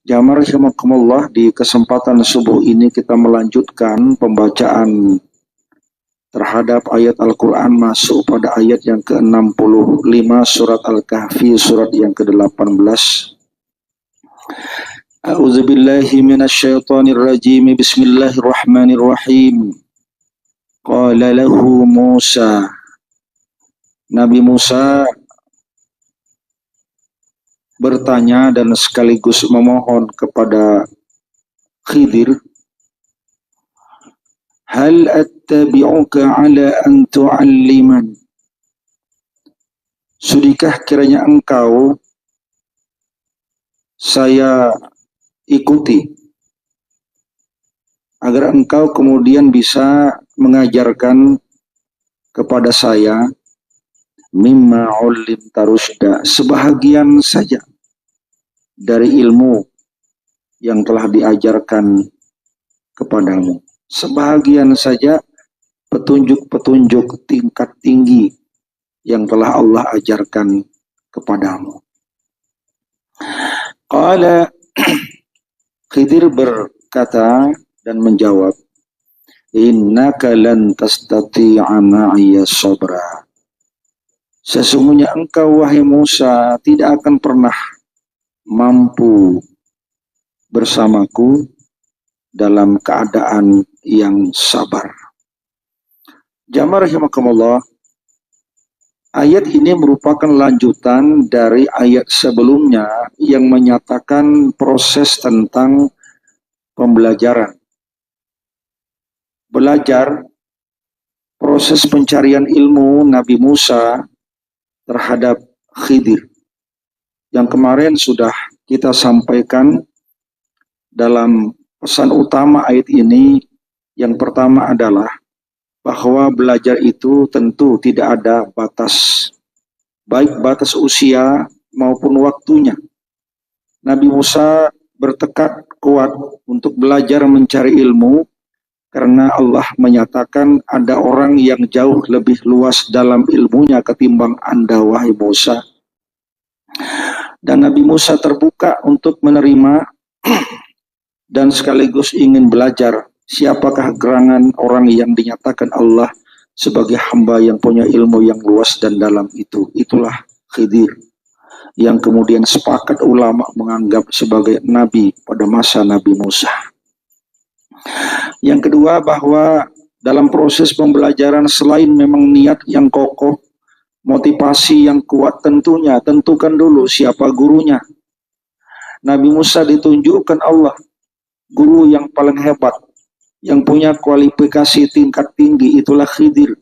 Jamaah rahimakumullah, di kesempatan subuh ini kita melanjutkan pembacaan terhadap ayat Al-Quran masuk pada ayat yang ke-65 surat Al-Kahfi, surat yang ke-18. A'udzubillahi minasyaitonirrajim. Bismillahirrahmanirrahim. Qala lahu Musa. Nabi Musa bertanya dan sekaligus memohon kepada Khidir, hal attabi'uka ala an tu'alliman, sudikah kiranya engkau saya ikuti agar engkau kemudian bisa mengajarkan kepada saya mimma ulimta rusyda, sebahagian saja dari ilmu yang telah diajarkan kepadamu, sebahagian saja petunjuk-petunjuk tingkat tinggi yang telah Allah ajarkan kepadamu. Qala, Khidir berkata dan menjawab, innaka lan tastati'a ma'iya sabra, sesungguhnya engkau wahai Musa tidak akan pernah mampu bersamaku dalam keadaan yang sabar. Jamaah rahimakumullah, ayat ini merupakan lanjutan dari ayat sebelumnya yang menyatakan proses tentang pembelajaran. Belajar, proses pencarian ilmu Nabi Musa terhadap Khidir, yang kemarin sudah kita sampaikan dalam pesan utama ayat ini. Yang pertama adalah bahwa belajar itu tentu tidak ada batas, baik batas usia maupun waktunya. Nabi Musa bertekad kuat untuk belajar mencari ilmu karena Allah menyatakan ada orang yang jauh lebih luas dalam ilmunya ketimbang Anda wahai Musa. Dan Nabi Musa terbuka untuk menerima dan sekaligus ingin belajar siapakah gerangan orang yang dinyatakan Allah sebagai hamba yang punya ilmu yang luas dan dalam itu. Itulah Khidir yang kemudian sepakat ulama menganggap sebagai nabi pada masa Nabi Musa. Yang kedua, bahwa dalam proses pembelajaran selain memang niat yang kokoh, motivasi yang kuat, tentukan dulu siapa gurunya. Nabi Musa ditunjukkan Allah guru yang paling hebat, yang punya kualifikasi tingkat tinggi, itulah Khidir,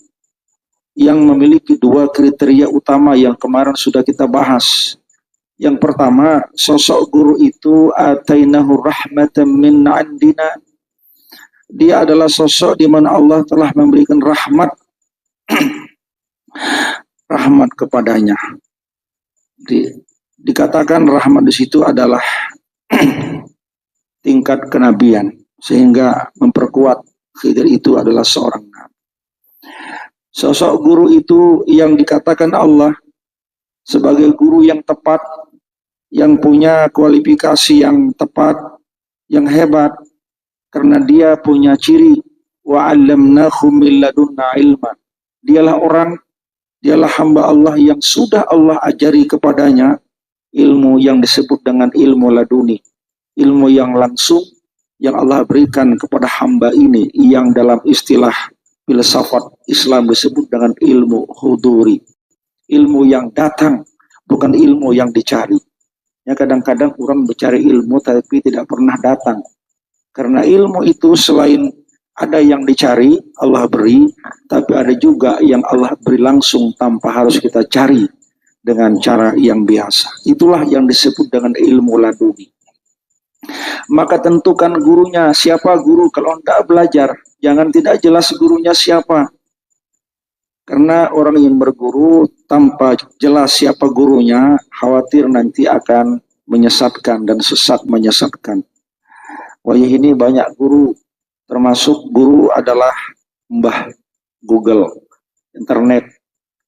yang memiliki dua kriteria utama yang kemarin sudah kita bahas. Yang pertama, sosok guru itu atainahu rahmatan min indina, dia adalah sosok di mana Allah telah memberikan rahmat rahmat kepadanya. Dikatakan rahmat di situ adalah tingkat kenabian, sehingga memperkuat Khidir itu adalah seorang nabi. Sosok guru itu yang dikatakan Allah sebagai guru yang tepat, yang punya kualifikasi yang tepat, yang hebat, karena dia punya ciri wa 'allamnahu min ladunna ilma. Dialah hamba Allah yang sudah Allah ajari kepadanya ilmu yang disebut dengan ilmu laduni, ilmu yang langsung yang Allah berikan kepada hamba ini, yang dalam istilah filsafat Islam disebut dengan ilmu huduri, ilmu yang datang, bukan ilmu yang dicari. Ya, kadang-kadang orang mencari ilmu tapi tidak pernah datang. Karena ilmu itu selain ada yang dicari, Allah beri, tapi ada juga yang Allah beri langsung tanpa harus kita cari dengan cara yang biasa. Itulah yang disebut dengan ilmu laduni. Maka tentukan gurunya, siapa guru. Kalau tidak belajar, jangan tidak jelas gurunya siapa. Karena orang yang berguru tanpa jelas siapa gurunya, khawatir nanti akan menyesatkan dan sesat menyesatkan. Wah, ini banyak guru, termasuk guru adalah Mbah Google, internet,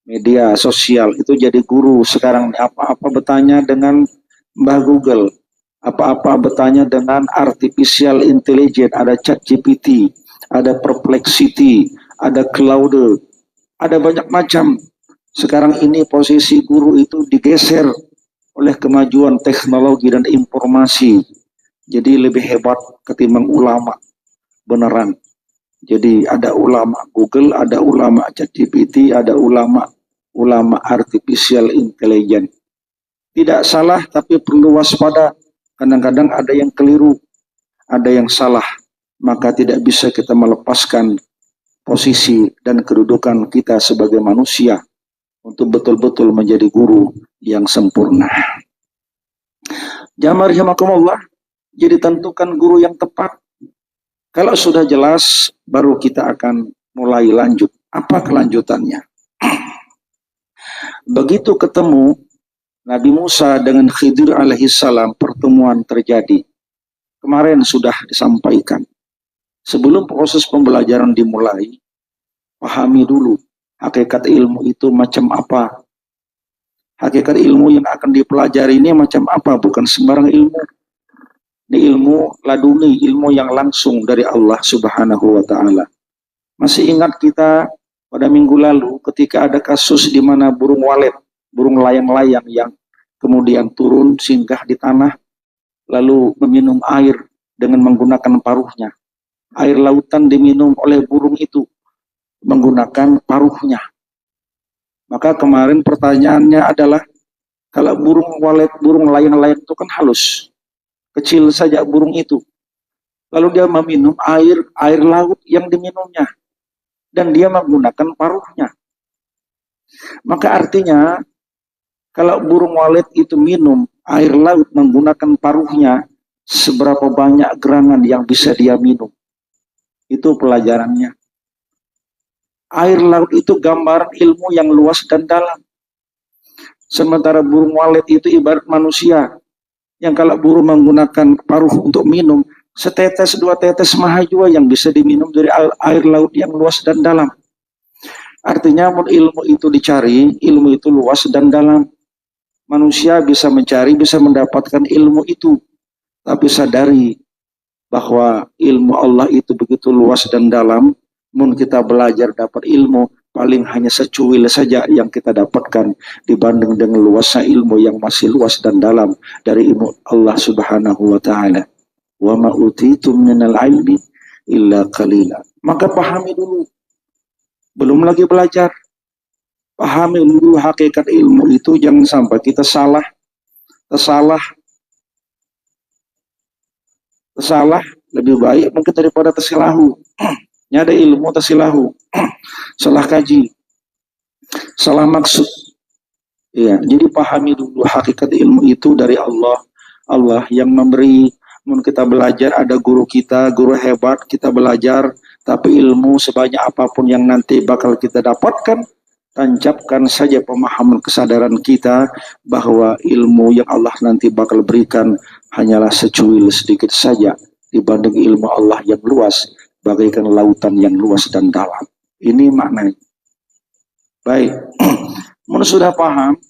media sosial, itu jadi guru sekarang. Apa-apa bertanya dengan Mbah Google. Apa-apa bertanya dengan artificial intelligence, ada ChatGPT, ada Perplexity, ada Claude, ada banyak macam. Sekarang ini posisi guru itu digeser oleh kemajuan teknologi dan informasi. Jadi lebih hebat ketimbang ulama beneran. Jadi ada ulama Google, ada ulama ChatGPT, ada ulama artificial intelligence. Tidak salah tapi perlu waspada. Kadang-kadang ada yang keliru, ada yang salah. Maka tidak bisa kita melepaskan posisi dan kedudukan kita sebagai manusia untuk betul-betul menjadi guru yang sempurna. Jamaah rahimakumullah, jadi tentukan guru yang tepat. Kalau sudah jelas, baru kita akan mulai lanjut. Apa kelanjutannya? Begitu ketemu Nabi Musa dengan Khidir alaihissalam, pertemuan terjadi. Kemarin sudah disampaikan. Sebelum proses pembelajaran dimulai, pahami dulu hakikat ilmu itu macam apa. Hakikat ilmu yang akan dipelajari ini macam apa, bukan sembarang ilmu. Ini ilmu laduni, ilmu yang langsung dari Allah Subhanahu wa Ta'ala. Masih ingat kita pada minggu lalu ketika ada kasus di mana burung walet, burung layang-layang yang kemudian turun singgah di tanah lalu meminum air dengan menggunakan paruhnya. Air lautan diminum oleh burung itu menggunakan paruhnya. Maka kemarin pertanyaannya adalah, kalau burung walet, burung layang-layang itu kan halus, kecil saja burung itu. Lalu dia meminum air laut yang diminumnya. Dan dia menggunakan paruhnya. Maka artinya, kalau burung walet itu minum air laut menggunakan paruhnya, seberapa banyak gerangan yang bisa dia minum. Itu pelajarannya. Air laut itu gambaran ilmu yang luas dan dalam. Sementara burung walet itu ibarat manusia, yang kalau burung menggunakan paruh untuk minum, setetes dua tetes mahajua yang bisa diminum dari air laut yang luas dan dalam. Artinya ilmu itu dicari, ilmu itu luas dan dalam. Manusia bisa mencari, bisa mendapatkan ilmu itu. Tapi sadari bahwa ilmu Allah itu begitu luas dan dalam. Mun kita belajar dapat ilmu, paling hanya secuil saja yang kita dapatkan dibanding dengan luasnya ilmu yang masih luas dan dalam dari ilmu Allah Subhanahu wa Ta'ala. Wa ma utitum minal ilmi illa qalila. Maka pahami dulu. Belum lagi belajar. Pahami dulu hakikat ilmu itu, jangan sampai kita salah, tersalah lebih baik mungkin daripada tersilahu. Ada ilmu tersilahu, salah kaji, salah maksud. Ya, jadi pahami dulu hakikat ilmu itu dari Allah. Allah yang memberi. Mun kita belajar, ada guru kita, guru hebat, kita belajar, tapi ilmu sebanyak apapun yang nanti bakal kita dapatkan, tancapkan saja pemahaman kesadaran kita bahwa ilmu yang Allah nanti bakal berikan hanyalah secuil sedikit saja dibanding ilmu Allah yang luas, bagaikan lautan yang luas dan dalam. Ini maknanya. Baik, menurut sudah paham,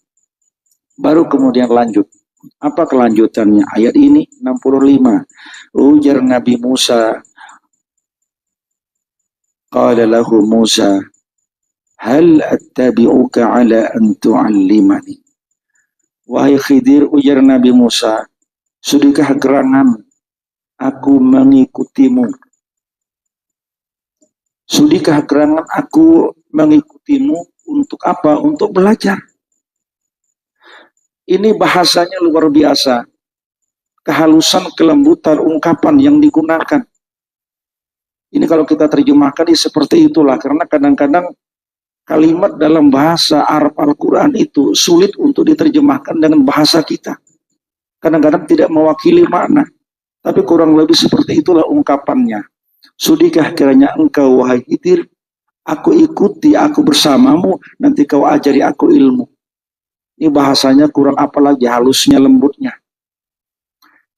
baru kemudian lanjut. Apa kelanjutannya? Ayat ini 65. Ujar Nabi Musa, qala lahu Musa, hal attabi'uka ala an tu'allimani. Wahai Khidir, ujar Nabi Musa, sudahkah gerangan aku mengikutimu? Sudahkah gerangan aku mengikutimu untuk apa? Untuk belajar. Ini bahasanya luar biasa. Kehalusan, kelembutan, ungkapan yang digunakan. Ini kalau kita terjemahkan seperti itulah. Karena kadang-kadang kalimat dalam bahasa Arab Al-Quran itu sulit untuk diterjemahkan dengan bahasa kita. Kadang-kadang tidak mewakili makna. Tapi kurang lebih seperti itulah ungkapannya. Sudikah kiranya engkau, wahai Khidir, aku ikuti, aku bersamamu, nanti kau ajari aku ilmu. Ini bahasanya kurang apalagi halusnya, lembutnya.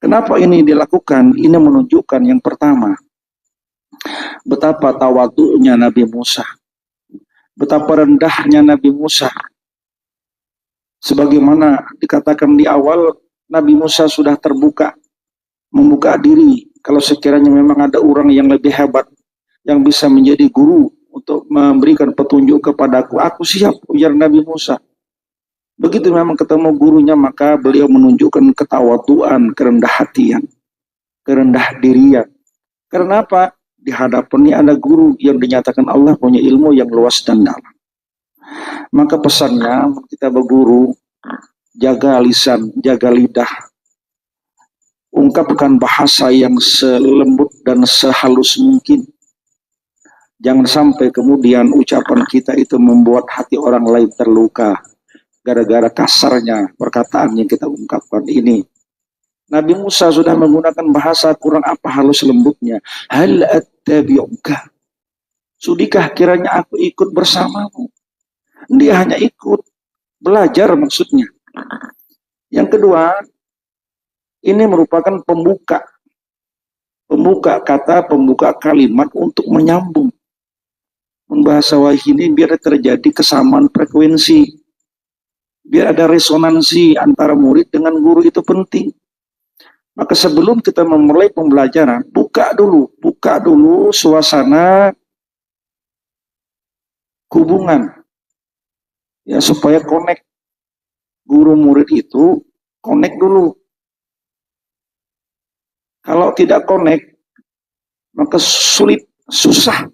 Kenapa ini dilakukan? Ini menunjukkan yang pertama, betapa tawadunya Nabi Musa. Betapa rendahnya Nabi Musa. Sebagaimana dikatakan di awal, Nabi Musa sudah terbuka membuka diri. Kalau sekiranya memang ada orang yang lebih hebat, yang bisa menjadi guru untuk memberikan petunjuk kepadaku, aku siap, ujar Nabi Musa. Begitu memang ketemu gurunya, maka beliau menunjukkan ketawaduan, kerendah hatian, kerendah dirian. Karena apa? Di hadapan ini ada guru yang dinyatakan Allah punya ilmu yang luas dan dalam. Maka pesannya kita berguru, jaga lisan, jaga lidah, ungkapkan bahasa yang selembut dan sehalus mungkin. Jangan sampai kemudian ucapan kita itu membuat hati orang lain terluka gara-gara kasarnya perkataan yang kita ungkapkan ini. Nabi Musa sudah menggunakan bahasa kurang apa halus lembutnya. Hal attabi'uka. Sudikah kiranya aku ikut bersamamu? Dia hanya ikut, belajar maksudnya. Yang kedua, ini merupakan pembuka kata, pembuka kalimat untuk menyambung. Membahasa wahyu ini biar terjadi kesamaan frekuensi. Biar ada resonansi antara murid dengan guru, itu penting. Maka sebelum kita memulai pembelajaran, buka dulu suasana hubungan. Ya, supaya connect. Guru murid itu connect dulu. Kalau tidak connect, maka sulit, susah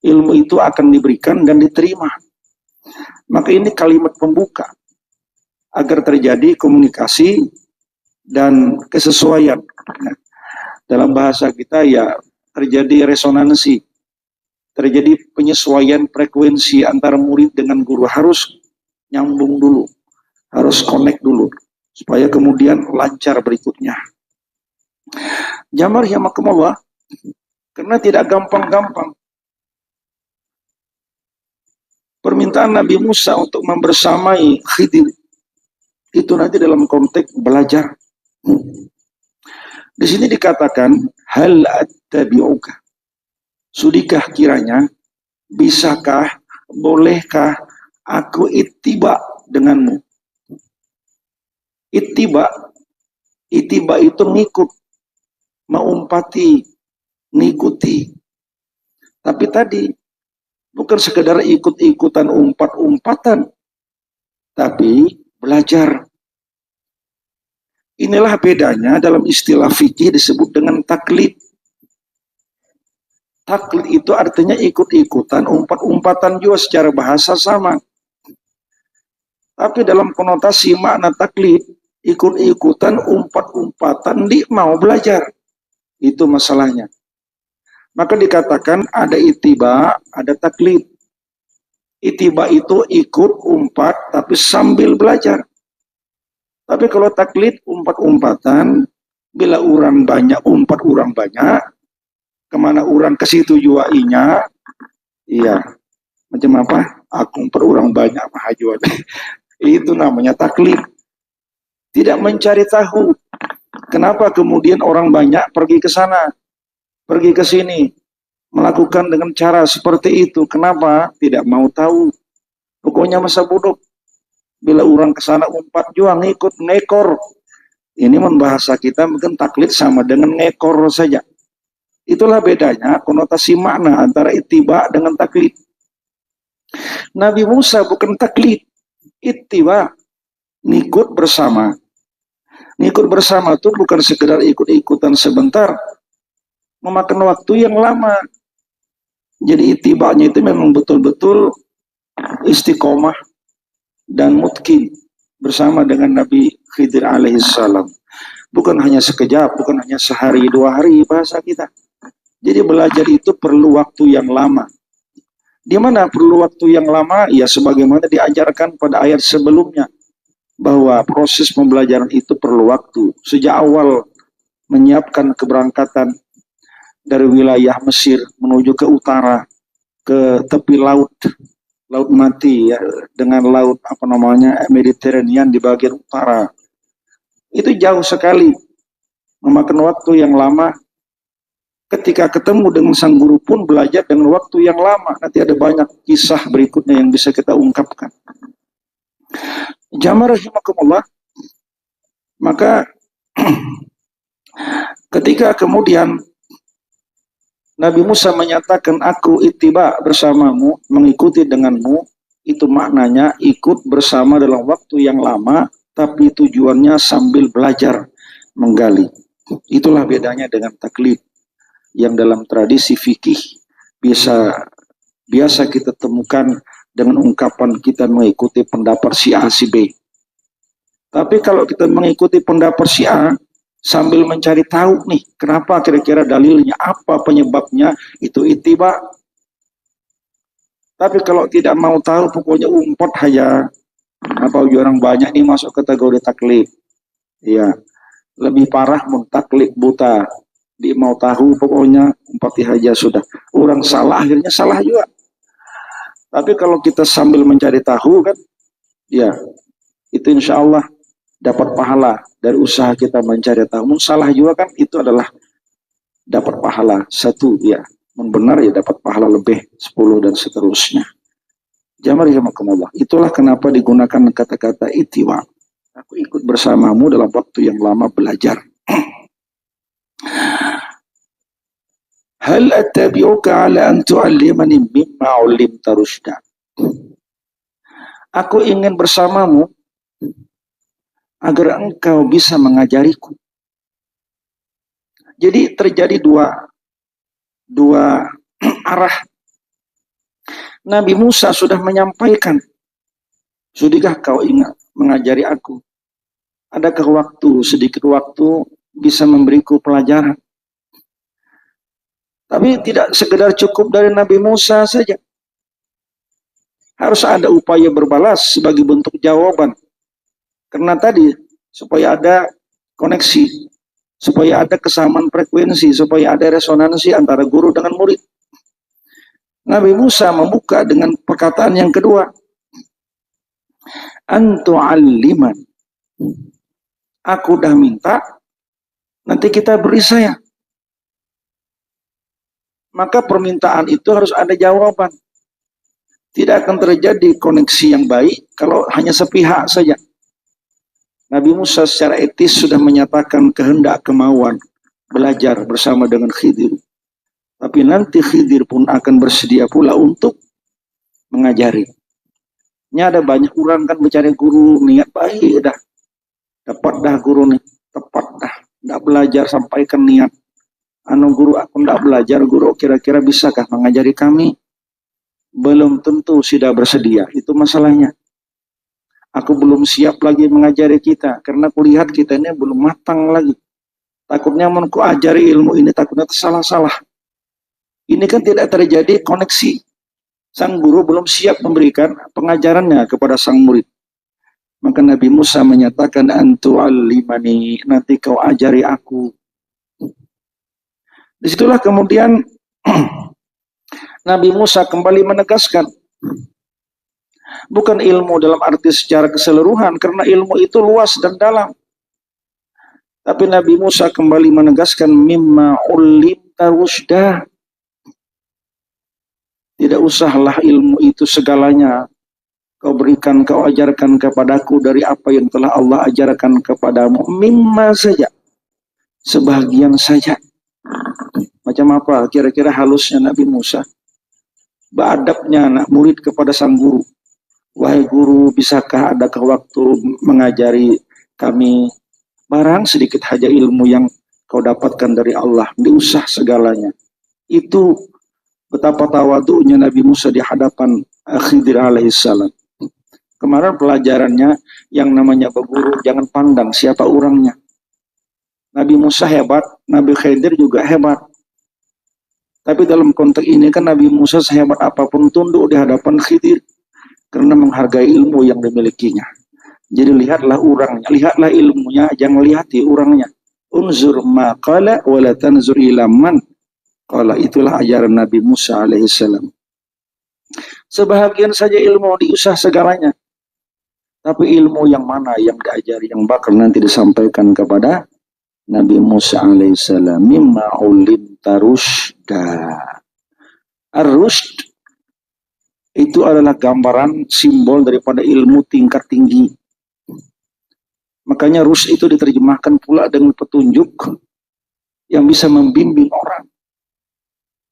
ilmu itu akan diberikan dan diterima. Maka ini kalimat pembuka agar terjadi komunikasi dan kesesuaian. Nah, dalam bahasa kita ya terjadi resonansi, terjadi penyesuaian frekuensi antara murid dengan guru. Harus nyambung dulu, harus connect dulu, supaya kemudian lancar berikutnya. Jamar himakumullah, karena tidak gampang-gampang permintaan Nabi Musa untuk membersamai Khidir itu nanti dalam konteks belajar. Di sini dikatakan hal attabi'uka. Sudikah kiranya, bisakah, bolehkah aku ittiba denganmu? Ittiba itu ngikut, mengumpati, ngikuti. Tapi tadi bukan sekedar ikut-ikutan, umpat-umpatan, tapi belajar. Inilah bedanya dalam istilah fikih disebut dengan taklid. Taklid itu artinya ikut-ikutan, umpat-umpatan juga secara bahasa sama. Tapi dalam konotasi makna taklid, ikut-ikutan, umpat-umpatan, di mau belajar. Itu masalahnya. Maka dikatakan ada ittiba, ada taklid. Ittiba itu ikut, umpat, tapi sambil belajar. Tapi kalau taklid, umpat-umpatan, bila orang banyak, umpat orang banyak, kemana orang ke situ juga inya, iya, macam apa? Aku umpat orang banyak, mahajuan. Itu namanya taklid. Tidak mencari tahu. Kenapa kemudian orang banyak pergi ke sana, pergi ke sini, melakukan dengan cara seperti itu? Kenapa? Tidak mau tahu. Pokoknya masa bodoh. Bila orang ke sana umpat juga ngikut, ngekor. Ini membahasa kita mungkin taklid sama dengan ngekor saja. Itulah bedanya konotasi makna antara ittiba dengan taklid. Nabi Musa bukan taklid, ittiba, ngikut bersama. Ngikut bersama itu bukan sekedar ikut-ikutan sebentar, memakan waktu yang lama. Jadi ittibanya itu memang betul-betul istiqomah dan mutkin bersama dengan Nabi Khidir alaihissalam. Bukan hanya sekejap, bukan hanya sehari, 2 hari bahasa kita. Jadi belajar itu perlu waktu yang lama. Di mana perlu waktu yang lama? Ya sebagaimana diajarkan pada ayat sebelumnya, bahwa proses pembelajaran itu perlu waktu. Sejak awal menyiapkan keberangkatan dari wilayah Mesir menuju ke utara, ke tepi laut mati ya, dengan laut Mediterranean di bagian utara. Itu jauh sekali, memakan waktu yang lama. Ketika ketemu dengan sang guru pun belajar dengan waktu yang lama. Nanti ada banyak kisah berikutnya yang bisa kita ungkapkan. Jamaah rahimakumullah, maka Ketika kemudian Nabi Musa menyatakan aku ittiba bersamamu, mengikuti denganmu, itu maknanya ikut bersama dalam waktu yang lama, tapi tujuannya sambil belajar, menggali. Itulah bedanya dengan taklid yang dalam tradisi fikih biasa kita temukan dengan ungkapan kita mengikuti pendapat si A si B. Tapi kalau kita mengikuti pendapat si A sambil mencari tahu nih kenapa kira-kira dalilnya apa penyebabnya, itu ittiba. Tapi kalau tidak mau tahu pokoknya umpot aja, apa orang banyak nih masuk kategori taklid. Ya, lebih parah muntaklid buta. Dia mau tahu pokoknya umpati aja sudah. Orang salah akhirnya salah juga. Tapi kalau kita sambil mencari tahu kan, ya itu insya Allah dapat pahala dari usaha kita mencari tahu. Salah juga kan itu adalah dapat pahala satu, ya. Benar ya dapat pahala lebih 10 dan seterusnya. Jamaah, itulah kenapa digunakan kata-kata ittiba. Aku ikut bersamamu dalam waktu yang lama belajar. Hal attabi'uka ala an tu'allimani mimma 'ullimta rusyda. Aku ingin bersamamu agar engkau bisa mengajariku. Jadi terjadi dua arah. Nabi Musa sudah menyampaikan, sudahkah kau ingat mengajari aku? Adakah sedikit waktu bisa memberiku pelajaran? Tapi tidak sekedar cukup dari Nabi Musa saja. Harus ada upaya berbalas sebagai bentuk jawaban. Karena tadi, supaya ada koneksi, supaya ada kesamaan frekuensi, supaya ada resonansi antara guru dengan murid. Nabi Musa membuka dengan perkataan yang kedua. Antu'alliman. Aku dah minta, nanti kita beri saya. Maka permintaan itu harus ada jawaban. Tidak akan terjadi koneksi yang baik kalau hanya sepihak saja. Nabi Musa secara etis sudah menyatakan kehendak kemauan belajar bersama dengan Khidir. Tapi nanti Khidir pun akan bersedia pula untuk mengajari. Ini ada banyak orang kan mencari guru niat baik dah. Dapat dah guru nih, tepat dah. Tidak belajar sampaikan niat. Guru aku tidak belajar, guru kira-kira bisakah mengajari kami? Belum tentu sudah bersedia, itu masalahnya. Aku belum siap lagi mengajari kita, karena kulihat kita ini belum matang lagi. Takutnya menku ajari ilmu ini, takutnya salah-salah. Ini kan tidak terjadi koneksi. Sang guru belum siap memberikan pengajarannya kepada sang murid. Maka Nabi Musa menyatakan, antu'allimani, nanti kau ajari aku. Disitulah kemudian Nabi Musa kembali menegaskan, bukan ilmu dalam arti secara keseluruhan, karena ilmu itu luas dan dalam. Tapi Nabi Musa kembali menegaskan, mimma ullimta rusyda. Tidak usahlah ilmu itu segalanya kau berikan, kau ajarkan kepadaku dari apa yang telah Allah ajarkan kepadamu. Mimma saja, sebagian saja. Macam apa kira-kira halusnya Nabi Musa? Beadabnya anak murid kepada sang guru. Wahai guru, bisakah adakah waktu mengajari kami barang sedikit saja ilmu yang kau dapatkan dari Allah, diusah segalanya. Itu betapa tawadunya Nabi Musa di hadapan Khidir alaihissalam. Kemarin pelajarannya yang namanya berguru jangan pandang siapa orangnya. Nabi Musa hebat, Nabi Khidir juga hebat. Tapi dalam konteks ini kan Nabi Musa sehebat apapun tunduk di hadapan Khidir karena menghargai ilmu yang dimilikinya. Jadi lihatlah orangnya, lihatlah ilmunya, jangan lihati orangnya. Unzur ma qala wa la tanzur ila man qala. Itulah ajaran Nabi Musa alaihissalam. Sebahagian saja ilmu diusah segalanya. Tapi ilmu yang mana yang diajari, yang bakal nanti disampaikan kepada Nabi Musa alaihissalam, mimma ullimta rusyda. Ar-rusyd itu adalah gambaran simbol daripada ilmu tingkat tinggi. Makanya rusyd itu diterjemahkan pula dengan petunjuk yang bisa membimbing orang.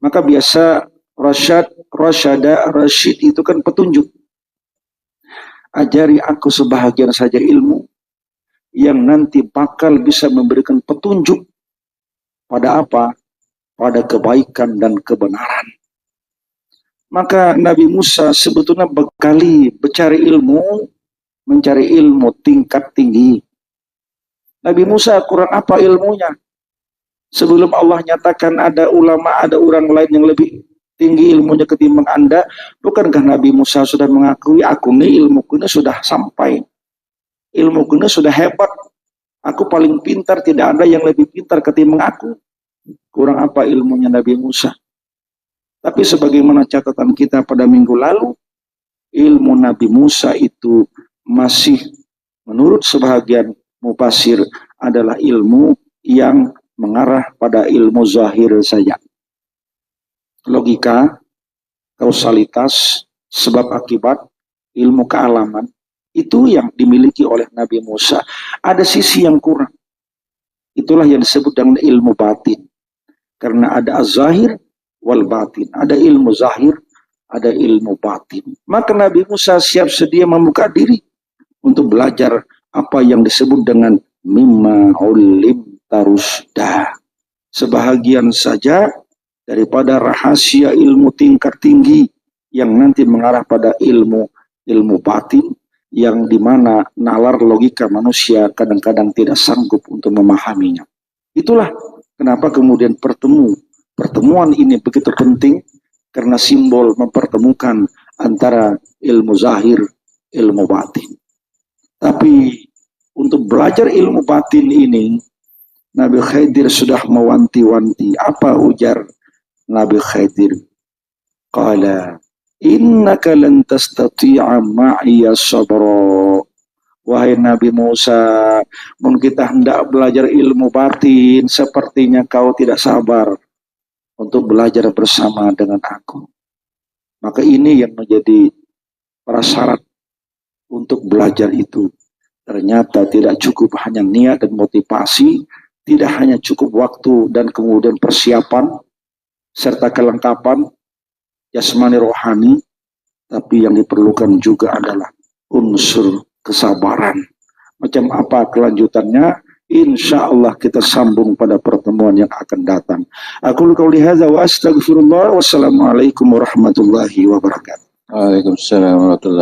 Maka biasa rasyid itu kan petunjuk. Ajari aku sebahagian saja ilmu yang nanti bakal bisa memberikan petunjuk pada apa? Pada kebaikan dan kebenaran. Maka Nabi Musa sebetulnya bekali mencari ilmu tingkat tinggi. Nabi Musa kurang apa ilmunya? Sebelum Allah nyatakan ada ulama, ada orang lain yang lebih tinggi ilmunya ketimbang Anda, bukankah Nabi Musa sudah mengakui, aku nih ilmuku ini sudah sampai, ilmuku ini sudah hebat, aku paling pintar, tidak ada yang lebih pintar ketimbang aku. Kurang apa ilmunya Nabi Musa? Tapi sebagaimana catatan kita pada minggu lalu, ilmu Nabi Musa itu masih menurut sebahagian mufasir adalah ilmu yang mengarah pada ilmu zahir saja. Logika, kausalitas, sebab akibat, ilmu kealaman, itu yang dimiliki oleh Nabi Musa. Ada sisi yang kurang. Itulah yang disebut dengan ilmu batin. Karena ada az-zahir wal batin. Ada ilmu zahir, ada ilmu batin. Maka Nabi Musa siap sedia membuka diri untuk belajar apa yang disebut dengan mimma ulim tarusda. Sebahagian saja daripada rahasia ilmu tingkat tinggi yang nanti mengarah pada ilmu batin, yang dimana nalar logika manusia kadang-kadang tidak sanggup untuk memahaminya. Itulah kenapa kemudian pertemuan ini begitu penting, karena simbol mempertemukan antara ilmu zahir, ilmu batin. Tapi untuk belajar ilmu batin ini, Nabi Khidir sudah mewanti-wanti. Apa ujar Nabi Khidir? Qala innaka lan tastati'a ma'iya sabra. Wahai Nabi Musa, mun kita hendak belajar ilmu batin, sepertinya kau tidak sabar untuk belajar bersama dengan aku. Maka ini yang menjadi prasyarat untuk belajar itu. Ternyata tidak cukup hanya niat dan motivasi, tidak hanya cukup waktu dan kemudian persiapan, serta kelengkapan jasmani rohani, tapi yang diperlukan juga adalah unsur kesabaran. Macam apa kelanjutannya? Insya Allah kita sambung pada pertemuan yang akan datang. Aku qauli hadza wa astaghfirullah. Wassalamualaikum warahmatullahi wabarakatuh. Waalaikumsalam warahmatullahi wabarakatuh.